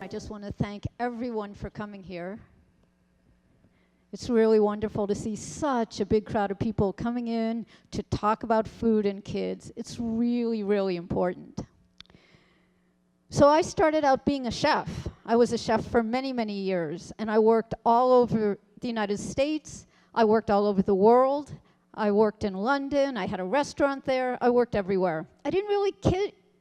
I just want to thank everyone for coming here. It's really wonderful to see such a big crowd of people coming in to talk about food and kids. It's really, really important. So I started out being a chef. I was a chef for many, many years, and I worked all over the United States. I worked all over the world. I worked in London. I had a restaurant there. I worked everywhere. I didn't really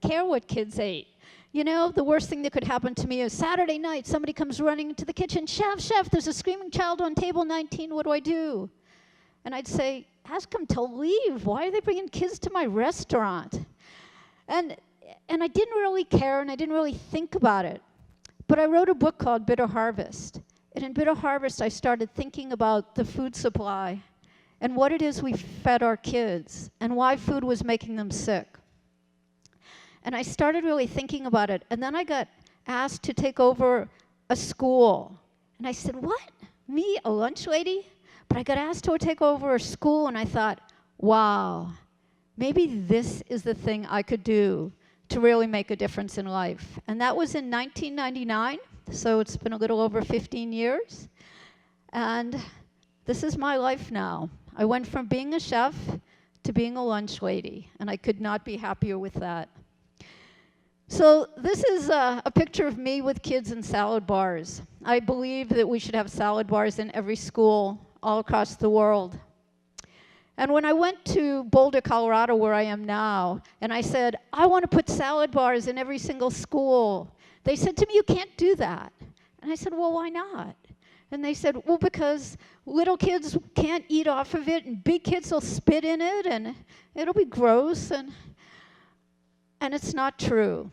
care what kids ate. You know, the worst thing that could happen to me is Saturday night, somebody comes running into the kitchen, chef, there's a screaming child on table 19, what do I do? And I'd say, ask them to leave. Why are they bringing kids to my restaurant? And I didn't really care, and I didn't really think about it. But I wrote a book called Bitter Harvest. And in Bitter Harvest, I started thinking about the food supply and what it is we fed our kids and why food was making them sick. And I started really thinking about it. And then I got asked to take over a school. And I said, what? Me, a lunch lady? But I got asked to take over a school, and I thought, wow, maybe this is the thing I could do to really make a difference in life. And that was in 1999, so it's been a little over 15 years. And this is my life now. I went from being a chef to being a lunch lady, and I could not be happier with that. So this is a picture of me with kids and salad bars. I believe that we should have salad bars in every school all across the world. And when I went to Boulder, Colorado, where I am now, and I said, I want to put salad bars in every single school, they said to me, you can't do that. And I said, well, why not? And they said, well, because little kids can't eat off of it, and big kids will spit in it, and it'll be gross, and it's not true.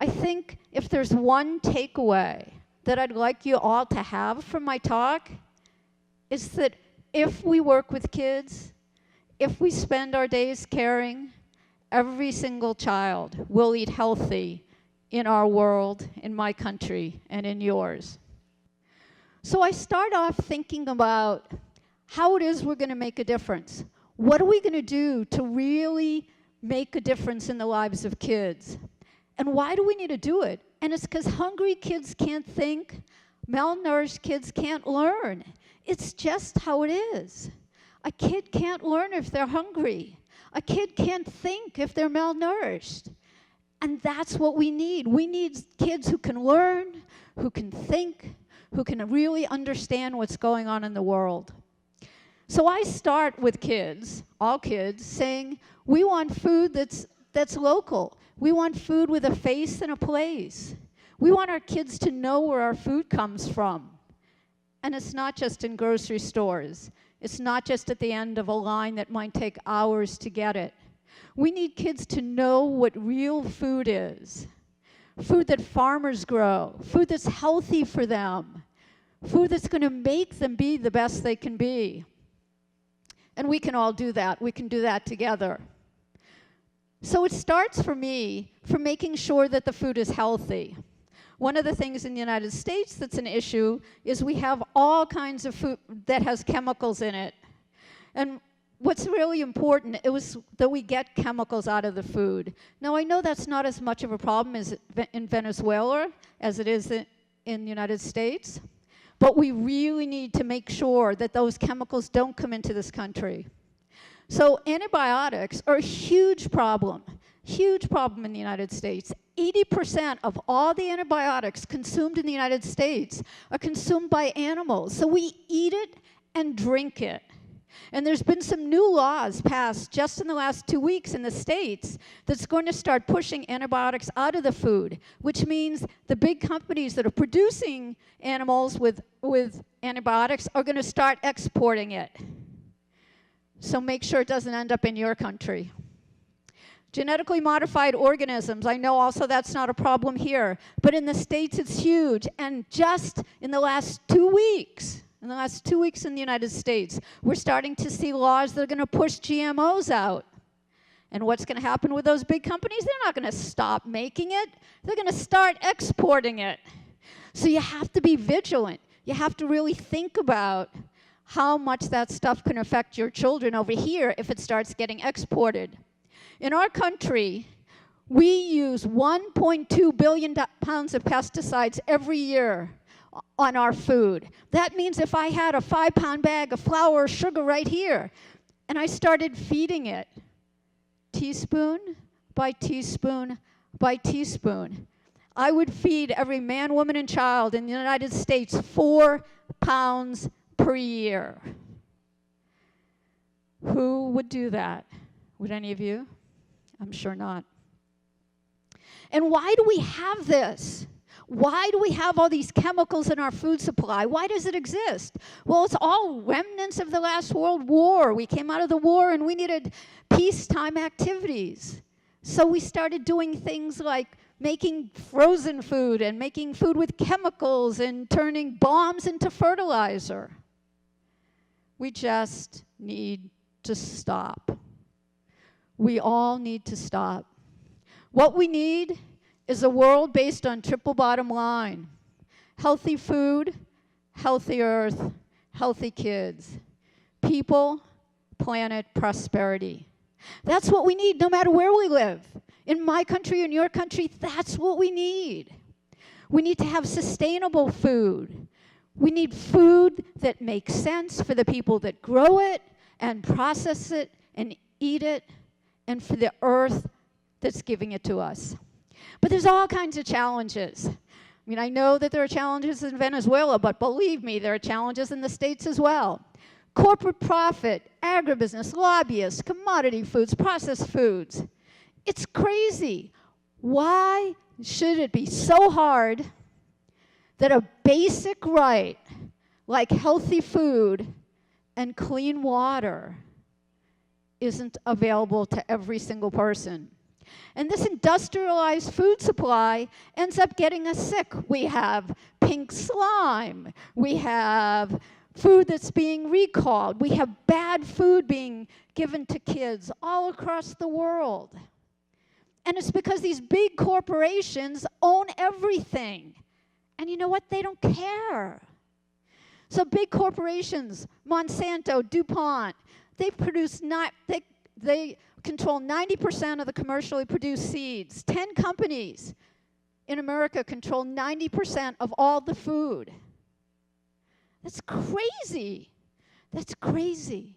I think if there's one takeaway that I'd like you all to have from my talk, is that if we work with kids, if we spend our days caring, every single child will eat healthy in our world, in my country, and in yours. So I start off thinking about how it is we're going to make a difference. What are we going to do to really make a difference in the lives of kids? And why do we need to do it? And it's because hungry kids can't think, malnourished kids can't learn. It's just how it is. A kid can't learn if they're hungry. A kid can't think if they're malnourished. And that's what we need. We need kids who can learn, who can think, who can really understand what's going on in the world. So I start with kids, all kids, saying, we want food that's local. We want food with a face and a place. We want our kids to know where our food comes from. And it's not just in grocery stores. It's not just at the end of a line that might take hours to get it. We need kids to know what real food is. Food that farmers grow. Food that's healthy for them. Food that's going to make them be the best they can be. And we can all do that. We can do that together. So it starts for me from making sure that the food is healthy. One of the things in the United States that's an issue is we have all kinds of food that has chemicals in it. And what's really important is that we get chemicals out of the food. Now, I know that's not as much of a problem as in Venezuela as it is in the United States, but we really need to make sure that those chemicals don't come into this country. So antibiotics are a huge problem in the United States. 80% of all the antibiotics consumed in the United States are consumed by animals. So we eat it and drink it. And there's been some new laws passed just in the last 2 weeks in the States that's going to start pushing antibiotics out of the food, which means the big companies that are producing animals with antibiotics are going to start exporting it. So make sure it doesn't end up in your country. Genetically modified organisms, I know also that's not a problem here, but in the States it's huge. And just in the last 2 weeks, in the United States, we're starting to see laws that are going to push GMOs out. And what's going to happen with those big companies? They're not going to stop making it. They're going to start exporting it. So you have to be vigilant. You have to really think about how much that stuff can affect your children over here if it starts getting exported. In our country, We use 1.2 billion pounds of pesticides every year on our food. That means if I had a 5-pound bag of flour or sugar right here, and I started feeding it, teaspoon by teaspoon by teaspoon, I would feed every man, woman, and child in the United States 4 pounds per year. Who would do that? Would any of you? I'm sure not. And why do we have this? Why do we have all these chemicals in our food supply? Why does it exist? Well, it's all remnants of the last World War. We came out of the war and we needed peacetime activities. So we started doing things like making frozen food and making food with chemicals and turning bombs into fertilizer. We just need to stop. We all need to stop. What we need is a world based on triple bottom line: healthy food, healthy earth, healthy kids, people, planet, prosperity. That's what we need no matter where we live. In my country, in your country, that's what we need. We need to have sustainable food. We need food that makes sense for the people that grow it and process it and eat it, and for the earth that's giving it to us. But there's all kinds of challenges. I mean, I know that there are challenges in Venezuela, but believe me, there are challenges in the States as well. Corporate profit, agribusiness, lobbyists, commodity foods, processed foods. It's crazy. Why should it be so hard that a basic right like healthy food and clean water isn't available to every single person? And this industrialized food supply ends up getting us sick. We have pink slime. We have food that's being recalled. We have bad food being given to kids all across the world. And it's because these big corporations own everything. And you know what? They don't care. So big corporations, Monsanto, DuPont, they control 90% of the commercially produced seeds. 10 companies in America control 90% of all the food. That's crazy. That's crazy.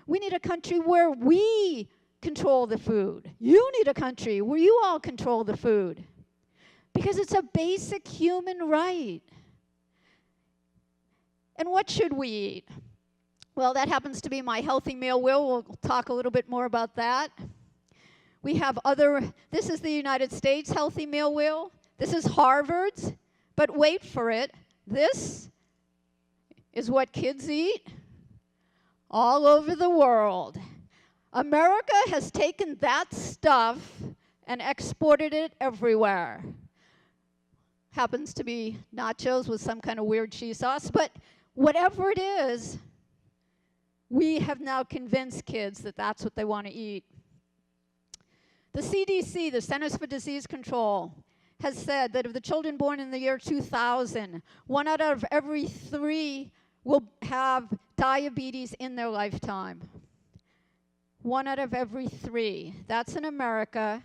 We need a country where we control the food. You need a country where you all control the food. Because it's a basic human right. And what should we eat? Well, that happens to be my healthy meal wheel. We'll talk a little bit more about that. We have this is the United States healthy meal wheel. This is Harvard's, but wait for it. This is what kids eat all over the world. America has taken that stuff and exported it everywhere. Happens to be nachos with some kind of weird cheese sauce, but whatever it is, we have now convinced kids that that's what they want to eat. The CDC, the Centers for Disease Control, has said that of the children born in the year 2000, 1 out of every 3 will have diabetes in their lifetime. 1 out of every 3. That's in America,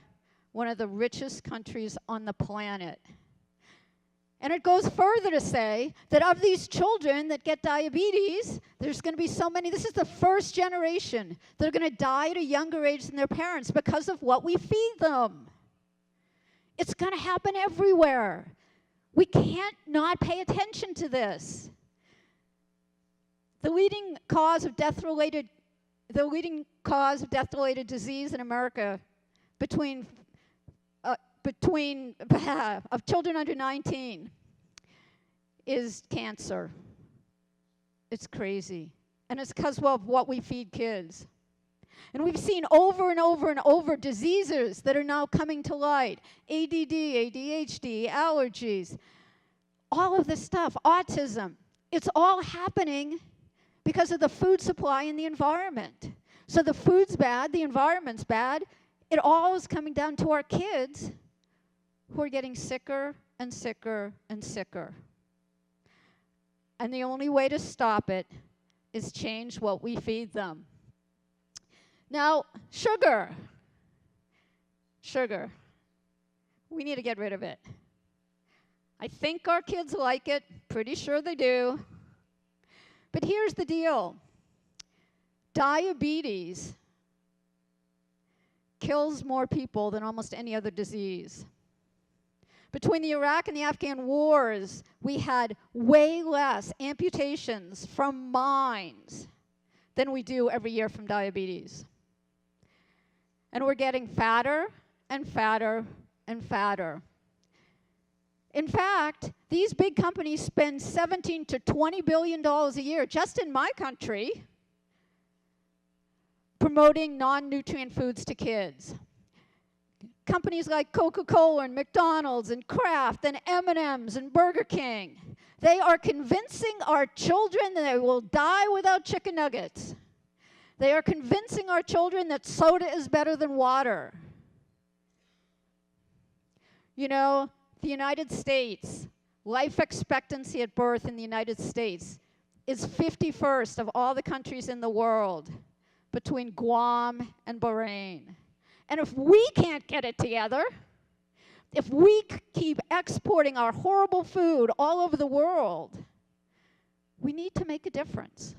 one of the richest countries on the planet. And it goes further to say that of these children that get diabetes, there's going to be so many. This is the first generation that are going to die at a younger age than their parents because of what we feed them. It's going to happen everywhere. We can't not pay attention to this. The leading cause of death-related disease in America of children under 19 is cancer. It's crazy. And it's because of what we feed kids. And we've seen over and over and over diseases that are now coming to light. ADD, ADHD, allergies, all of this stuff, autism. It's all happening because of the food supply and the environment. So the food's bad, the environment's bad. It all is coming down to our kids who are getting sicker and sicker and sicker. And the only way to stop it is change what we feed them. Now, sugar. Sugar. We need to get rid of it. I think our kids like it. Pretty sure they do. But here's the deal. Diabetes kills more people than almost any other disease. Between the Iraq and the Afghan wars, we had way less amputations from mines than we do every year from diabetes. And we're getting fatter and fatter and fatter. In fact, these big companies spend $17 to $20 billion a year just in my country promoting non-nutrient foods to kids. Companies like Coca-Cola and McDonald's and Kraft and M&M's and Burger King, they are convincing our children that they will die without chicken nuggets. They are convincing our children that soda is better than water. You know, the United States, life expectancy at birth in the United States is 51st of all the countries in the world between Guam and Bahrain. And if we can't get it together, if we keep exporting our horrible food all over the world, we need to make a difference.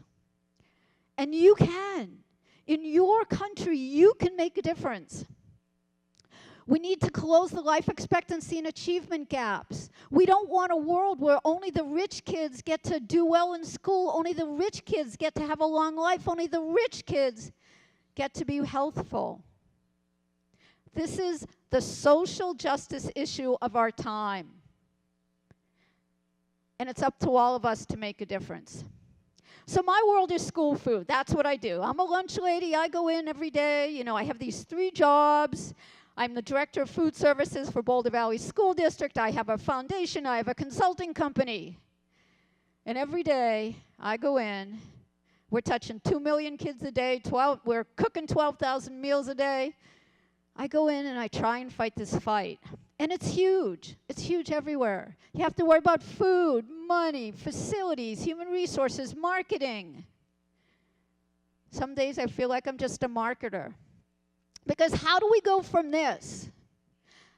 And you can. In your country, you can make a difference. We need to close the life expectancy and achievement gaps. We don't want a world where only the rich kids get to do well in school, only the rich kids get to have a long life, only the rich kids get to be healthful. This is the social justice issue of our time. And it's up to all of us to make a difference. So my world is school food. That's what I do. I'm a lunch lady. I go in every day. You know, I have these 3 jobs. I'm the director of food services for Boulder Valley School District. I have a foundation. I have a consulting company. And every day I go in. We're touching 2 million kids a day. We're cooking 12,000 meals a day. I go in and I try and fight this fight. And it's huge. It's huge everywhere. You have to worry about food, money, facilities, human resources, marketing. Some days I feel like I'm just a marketer. Because how do we go from this?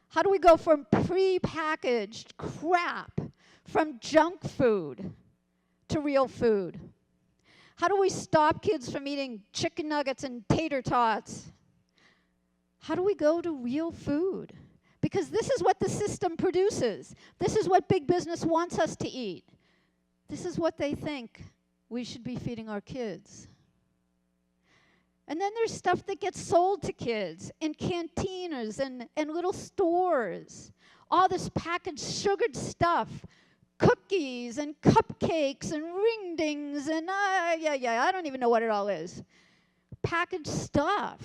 How do we go from pre-packaged crap, from junk food, to real food? How do we stop kids from eating chicken nuggets and tater tots? How do we go to real food? Because this is what the system produces. This is what big business wants us to eat. This is what they think we should be feeding our kids. And then there's stuff that gets sold to kids in cantinas and little stores. All this packaged sugared stuff. Cookies and cupcakes and ring-dings and I don't even know what it all is. Packaged stuff,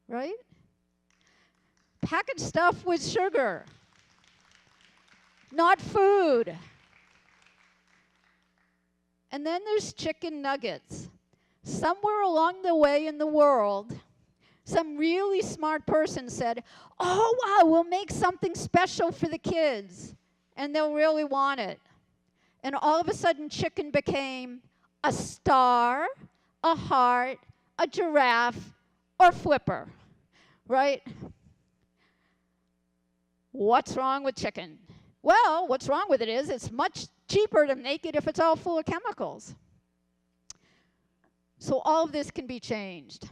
right? Packaged stuff with sugar. Not food. And then there's chicken nuggets. Somewhere along the way in the world, some really smart person said, oh, wow, we'll make something special for the kids, and they'll really want it. And all of a sudden, chicken became a star, a heart, a giraffe, or flipper, right? What's wrong with chicken? Well, what's wrong with it is it's much cheaper to make it if it's all full of chemicals. So all of this can be changed.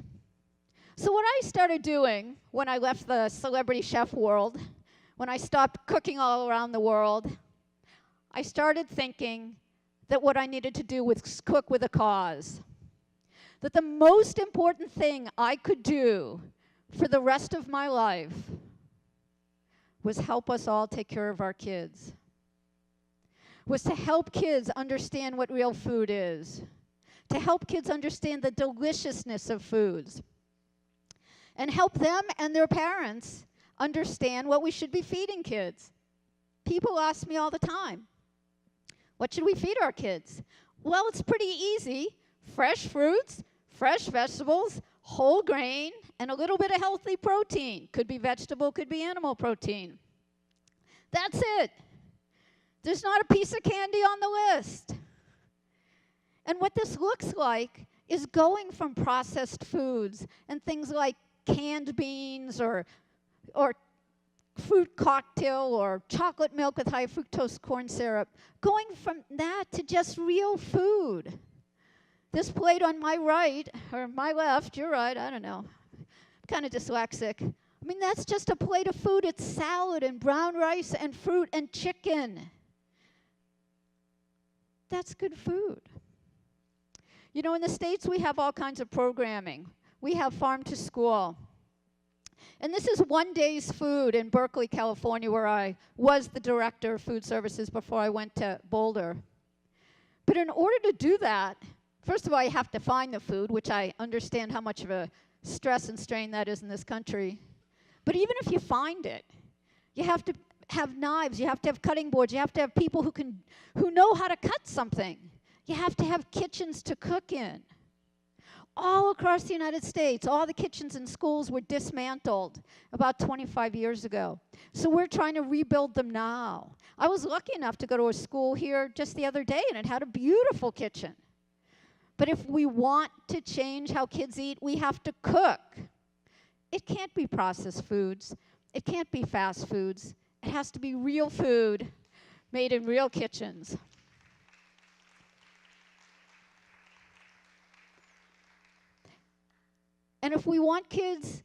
So what I started doing when I left the celebrity chef world, when I stopped cooking all around the world, I started thinking that what I needed to do was cook with a cause. That the most important thing I could do for the rest of my life was help us all take care of our kids. Was to help kids understand what real food is. To help kids understand the deliciousness of foods. And help them and their parents understand what we should be feeding kids. People ask me all the time, what should we feed our kids? Well, it's pretty easy. Fresh fruits, fresh vegetables, whole grain, and a little bit of healthy protein. Could be vegetable, could be animal protein. That's it. There's not a piece of candy on the list. And what this looks like is going from processed foods and things like canned beans or or fruit cocktail or chocolate milk with high fructose corn syrup, going from that to just real food. This plate on my right, or my left, your right, I don't know. I'm kind of dyslexic. I mean, that's just a plate of food. It's salad and brown rice and fruit and chicken. That's good food. You know, in the States, we have all kinds of programming. We have Farm to School. And this is one day's food in Berkeley, California, where I was the director of food services before I went to Boulder. But in order to do that, first of all, you have to find the food, which I understand how much of a stress and strain that is in this country. But even if you find it, you have to have knives, you have to have cutting boards, you have to have people who know how to cut something. You have to have kitchens to cook in. All across the United States, all the kitchens in schools were dismantled about 25 years ago. So we're trying to rebuild them now. I was lucky enough to go to a school here just the other day, and it had a beautiful kitchen. But if we want to change how kids eat, we have to cook. It can't be processed foods. It can't be fast foods. It has to be real food made in real kitchens. And if we want kids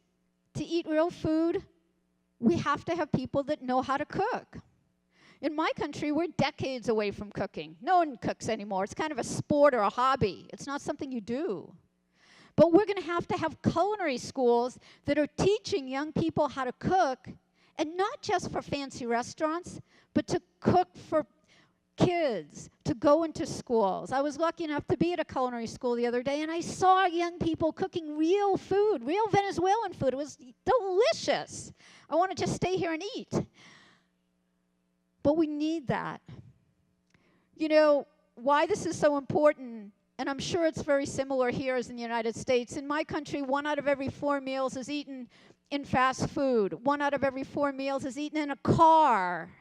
to eat real food, we have to have people that know how to cook. In my country, we're decades away from cooking. No one cooks anymore. It's kind of a sport or a hobby. It's not something you do. But we're going to have culinary schools that are teaching young people how to cook, and not just for fancy restaurants, but to cook for kids, to go into schools. I was lucky enough to be at a culinary school the other day, and I saw young people cooking real food, real Venezuelan food. It was delicious. I want to just stay here and eat. But we need that. You know, why this is so important, and I'm sure it's very similar here as in the United States. In my country, 1 out of every 4 meals is eaten in fast food. 1 out of every 4 meals is eaten in a car.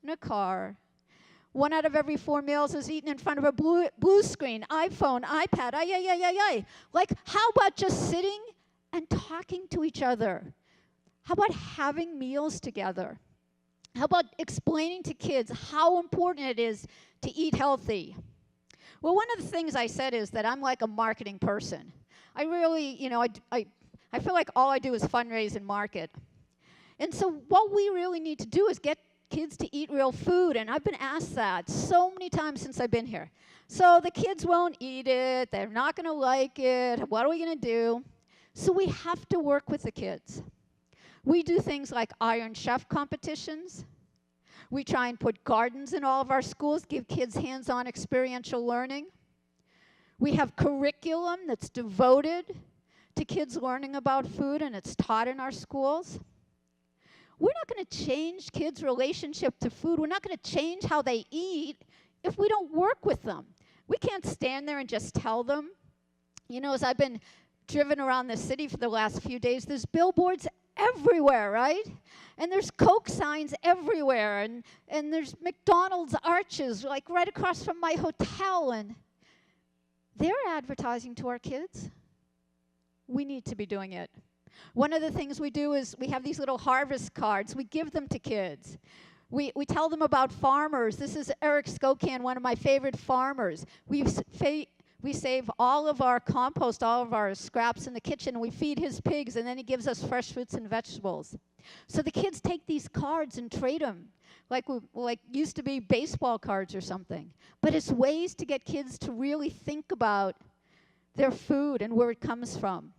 In a car. 1 out of every 4 meals is eaten in front of a blue screen, iPhone, iPad, Like, how about just sitting and talking to each other? How about having meals together? How about explaining to kids how important it is to eat healthy? Well, one of the things I said is that I'm like a marketing person. I really, you know, I feel like all I do is fundraise and market. And so what we really need to do is get kids to eat real food, and I've been asked that so many times since I've been here. So the kids won't eat it, they're not going to like it, what are we going to do? So we have to work with the kids. We do things like Iron Chef competitions. We try and put gardens in all of our schools, give kids hands-on experiential learning. We have curriculum that's devoted to kids learning about food, and it's taught in our schools. We're not going to change kids' relationship to food. We're not going to change how they eat if we don't work with them. We can't stand there and just tell them. You know, as I've been driven around the city for the last few days, there's billboards everywhere, right? And there's Coke signs everywhere, and there's McDonald's arches, like right across from my hotel, and they're advertising to our kids. We need to be doing it. One of the things we do is we have these little harvest cards. We give them to kids. We tell them about farmers. This is Eric Skokan, one of my favorite farmers. We save all of our compost, all of our scraps in the kitchen, and we feed his pigs, and then he gives us fresh fruits and vegetables. So the kids take these cards and trade them, like used to be baseball cards or something. But it's ways to get kids to really think about their food and where it comes from.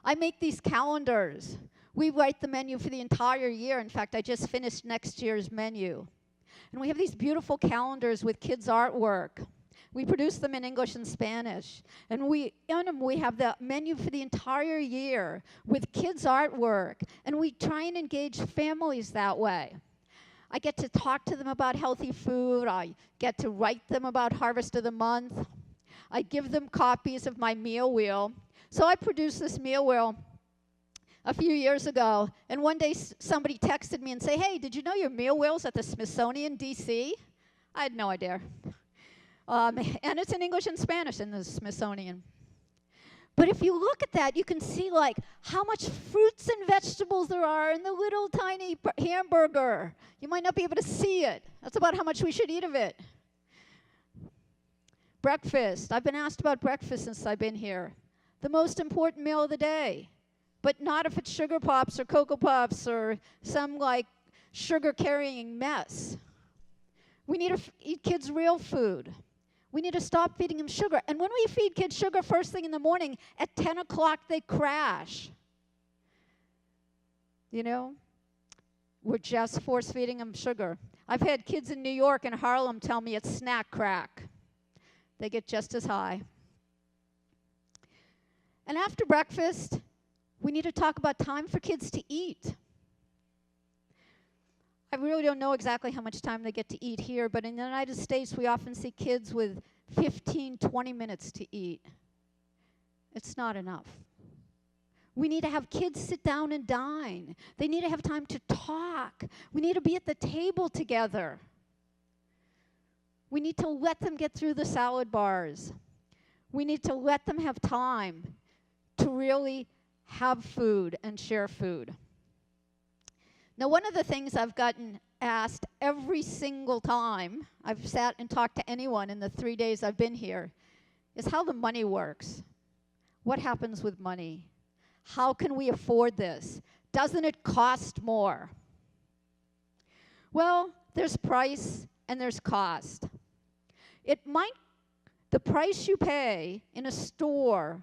I make these calendars. We write the menu for the entire year. In fact, I just finished next year's menu. And we have these beautiful calendars with kids' artwork. We produce them in English and Spanish. And in them, we have the menu for the entire year with kids' artwork. And we try and engage families that way. I get to talk to them about healthy food. I get to write them about Harvest of the Month. I give them copies of my meal wheel. So I produced this meal wheel a few years ago, and one day somebody texted me and said, "Hey, did you know your meal wheel's at the Smithsonian, D.C.? I had no idea. And it's in English and Spanish in the Smithsonian. But if you look at that, you can see like how much fruits and vegetables there are in the little tiny hamburger. You might not be able to see it. That's about how much we should eat of it. Breakfast. I've been asked about breakfast since I've been here. The most important meal of the day. But not if it's sugar pops or Cocoa Puffs or some like sugar-carrying mess. We need to eat kids real food. We need to stop feeding them sugar. And when we feed kids sugar first thing in the morning, at 10 o'clock they crash. You know, we're just force-feeding them sugar. I've had kids in New York and Harlem tell me it's snack crack. They get just as high. And after breakfast, we need to talk about time for kids to eat. I really don't know exactly how much time they get to eat here, but in the United States, we often see kids with 15, 20 minutes to eat. It's not enough. We need to have kids sit down and dine. They need to have time to talk. We need to be at the table together. We need to let them get through the salad bars. We need to let them have time to really have food and share food. Now, one of the things I've gotten asked every single time I've sat and talked to anyone in the 3 days I've been here is how the money works. What happens with money? How can we afford this? Doesn't it cost more? Well, there's price and there's cost. The price you pay in a store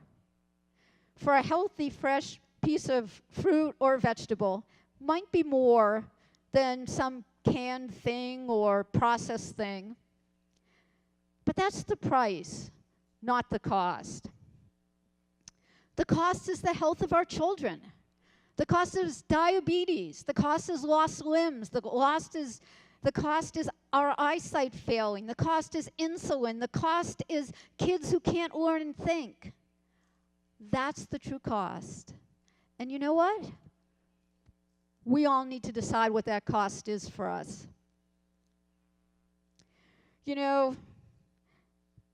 for a healthy, fresh piece of fruit or vegetable might be more than some canned thing or processed thing. But that's the price, not the cost. The cost is the health of our children. The cost is diabetes. The cost is lost limbs. The cost is our eyesight failing. The cost is insulin. The cost is kids who can't learn and think. That's the true cost. And you know what? We all need to decide what that cost is for us. You know,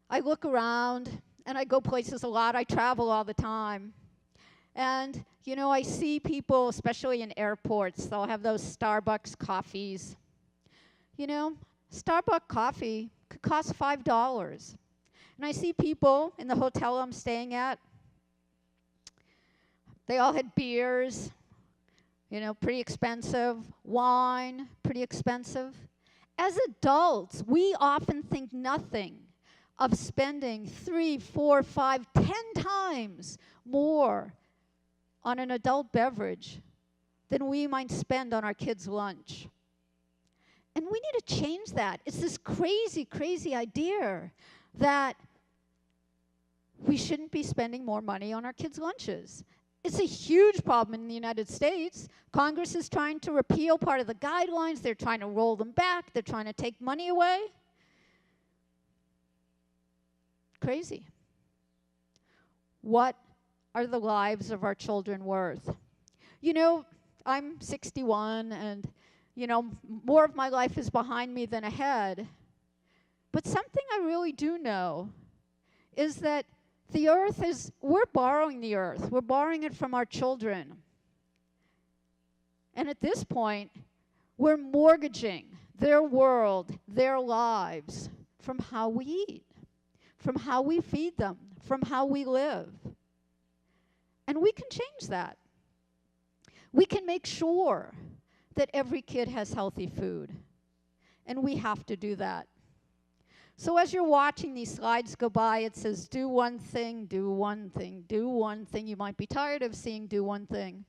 I look around and I go places a lot. I travel all the time. And, you know, I see people, especially in airports, they'll have those Starbucks coffees. You know, Starbucks coffee could cost $5. And I see people in the hotel I'm staying at. They all had beers. You know, pretty expensive. Wine, pretty expensive. As adults, we often think nothing of spending 3, 4, 5, 10 times more on an adult beverage than we might spend on our kids' lunch. And we need to change that. It's this crazy, crazy idea that we shouldn't be spending more money on our kids' lunches. It's a huge problem in the United States. Congress is trying to repeal part of the guidelines. They're trying to roll them back. They're trying to take money away. Crazy. What are the lives of our children worth? You know, I'm 61, and, you know, more of my life is behind me than ahead. But something I really do know is that the earth we're borrowing the earth. We're borrowing it from our children. And at this point, we're mortgaging their world, their lives, from how we eat, from how we feed them, from how we live. And we can change that. We can make sure that every kid has healthy food. And we have to do that. So as you're watching these slides go by, it says, do one thing, do one thing, do one thing. You might be tired of seeing do one thing.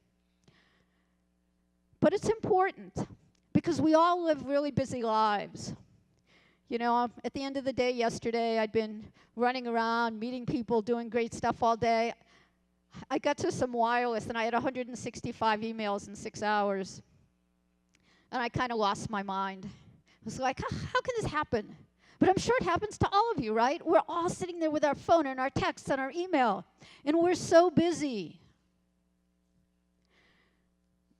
But it's important because we all live really busy lives. You know, at the end of the day yesterday, I'd been running around, meeting people, doing great stuff all day. I got to some wireless, and I had 165 emails in 6 hours. And I kind of lost my mind. I was like, how can this happen? But I'm sure it happens to all of you, right? We're all sitting there with our phone and our texts and our email, and we're so busy.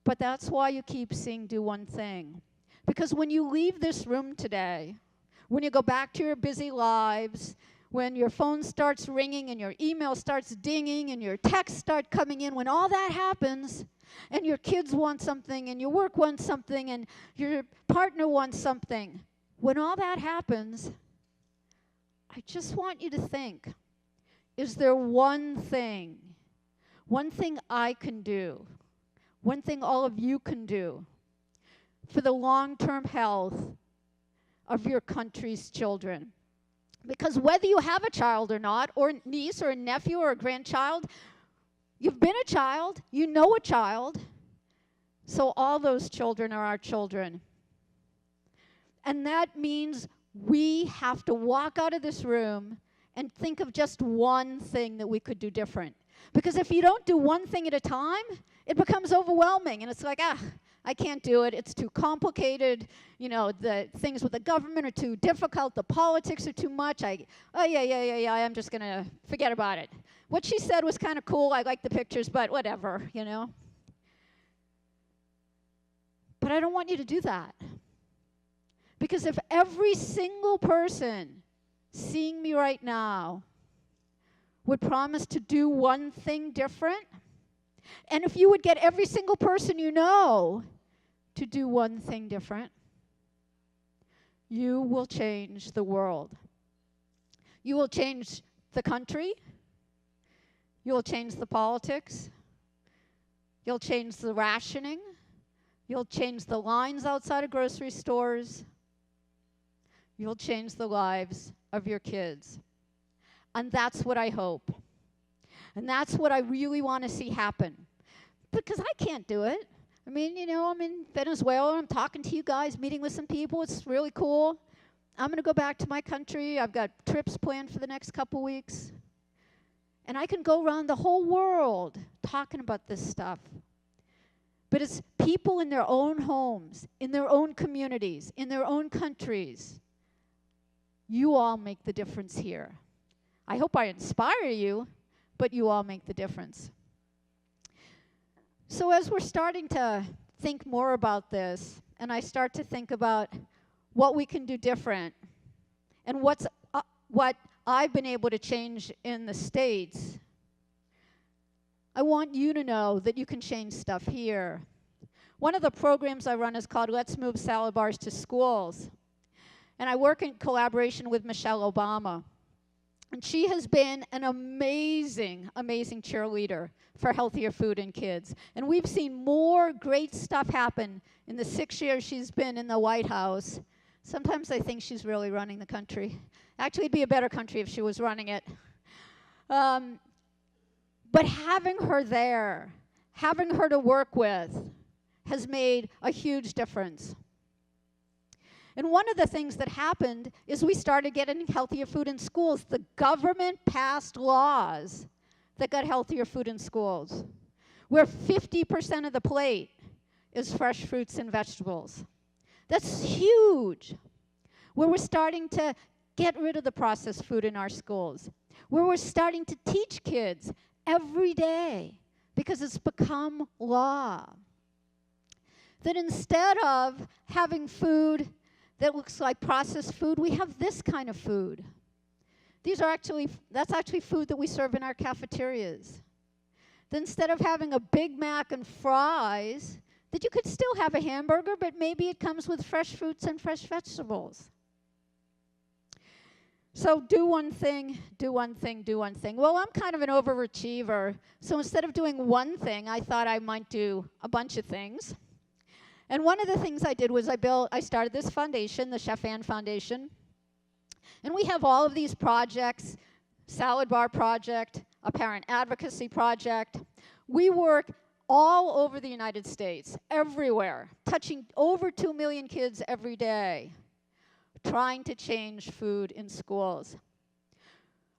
But that's why you keep seeing do one thing. Because when you leave this room today, when you go back to your busy lives, when your phone starts ringing and your email starts dinging and your texts start coming in, when all that happens and your kids want something and your work wants something and your partner wants something, when all that happens, I just want you to think, is there one thing I can do, one thing all of you can do for the long-term health of your country's children? Because whether you have a child or not, or a niece or a nephew or a grandchild, you've been a child, you know a child, so all those children are our children. And that means we have to walk out of this room and think of just one thing that we could do different. Because if you don't do one thing at a time, it becomes overwhelming. And it's like, I can't do it. It's too complicated. You know, the things with the government are too difficult. The politics are too much. I'm just going to forget about it. What she said was kind of cool. I like the pictures, but whatever, you know. But I don't want you to do that. Because if every single person seeing me right now would promise to do one thing different, and if you would get every single person you know to do one thing different, you will change the world. You will change the country. You will change the politics. You'll change the rationing. You'll change the lines outside of grocery stores. You'll change the lives of your kids. And that's what I hope. And that's what I really want to see happen. Because I can't do it. I mean, you know, I'm in Venezuela. I'm talking to you guys, meeting with some people. It's really cool. I'm going to go back to my country. I've got trips planned for the next couple weeks. And I can go around the whole world talking about this stuff. But it's people in their own homes, in their own communities, in their own countries. You all make the difference here. I hope I inspire you, but you all make the difference. So as we're starting to think more about this, and I start to think about what we can do different, and what I've been able to change in the States, I want you to know that you can change stuff here. One of the programs I run is called Let's Move Salad Bars to Schools. And I work in collaboration with Michelle Obama. And she has been an amazing, amazing cheerleader for healthier food in kids. And we've seen more great stuff happen in the 6 years she's been in the White House. Sometimes I think she's really running the country. Actually, it'd be a better country if she was running it. But having her there, having her to work with, has made a huge difference. And one of the things that happened is we started getting healthier food in schools. The government passed laws that got healthier food in schools, where 50% of the plate is fresh fruits and vegetables. That's huge. Where we're starting to get rid of the processed food in our schools, where we're starting to teach kids every day, because it's become law, that instead of having food that looks like processed food, we have this kind of food. That's actually food that we serve in our cafeterias. That instead of having a Big Mac and fries, that you could still have a hamburger, but maybe it comes with fresh fruits and fresh vegetables. So do one thing, do one thing, do one thing. Well, I'm kind of an overachiever, so instead of doing one thing, I thought I might do a bunch of things. And one of the things I did was I started this foundation, the Chef Ann Foundation. And we have all of these projects, Salad Bar Project, a Parent Advocacy Project. We work all over the United States, everywhere, touching over 2 million kids every day, trying to change food in schools.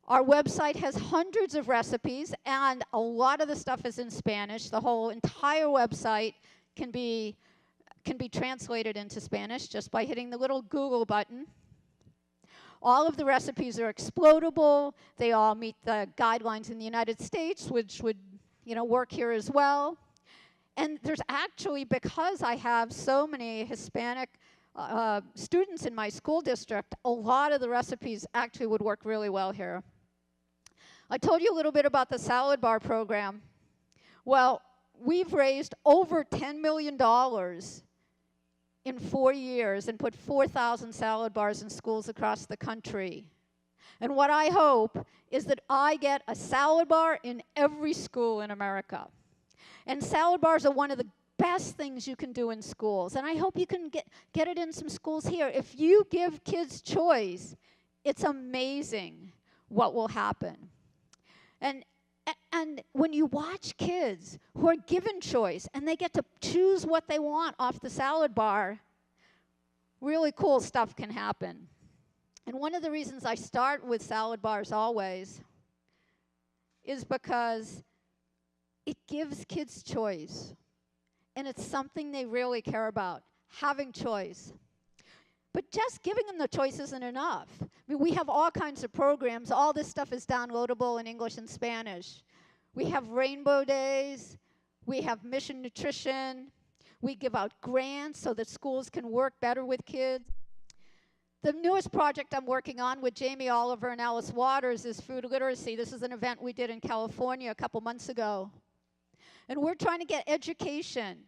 Our website has hundreds of recipes, and a lot of the stuff is in Spanish. The whole entire website can be translated into Spanish just by hitting the little Google button. All of the recipes are explodable. They all meet the guidelines in the United States, which would, work here as well. And there's actually, because I have so many Hispanic students in my school district, a lot of the recipes actually would work really well here. I told you a little bit about the salad bar program. Well, we've raised over $10 million in 4 years and put 4,000 salad bars in schools across the country. And what I hope is that I get a salad bar in every school in America. And salad bars are one of the best things you can do in schools. And I hope you can get it in some schools here. If you give kids choice, it's amazing what will happen. And when you watch kids who are given choice and they get to choose what they want off the salad bar, really cool stuff can happen. And one of the reasons I start with salad bars always is because it gives kids choice. And it's something they really care about, having choice. But just giving them the choice isn't enough. I mean, we have all kinds of programs. All this stuff is downloadable in English and Spanish. We have Rainbow Days. We have Mission Nutrition. We give out grants so that schools can work better with kids. The newest project I'm working on with Jamie Oliver and Alice Waters is food literacy. This is an event we did in California a couple months ago. And we're trying to get education,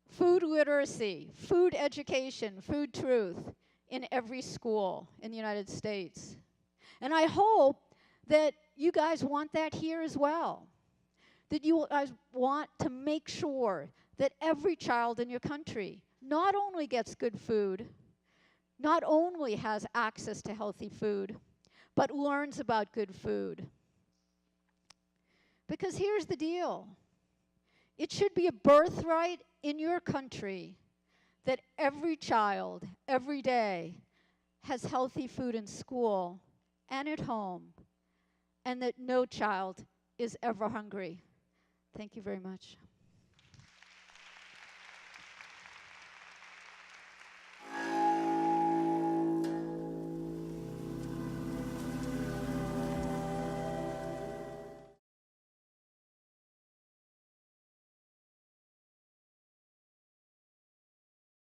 food literacy, food education, food truth in every school in the United States. And I hope that you guys want that here as well. That you guys want to make sure that every child in your country not only gets good food, not only has access to healthy food, but learns about good food. Because here's the deal. It should be a birthright in your country that every child, every day, has healthy food in school and at home, and that no child is ever hungry. Thank you very much.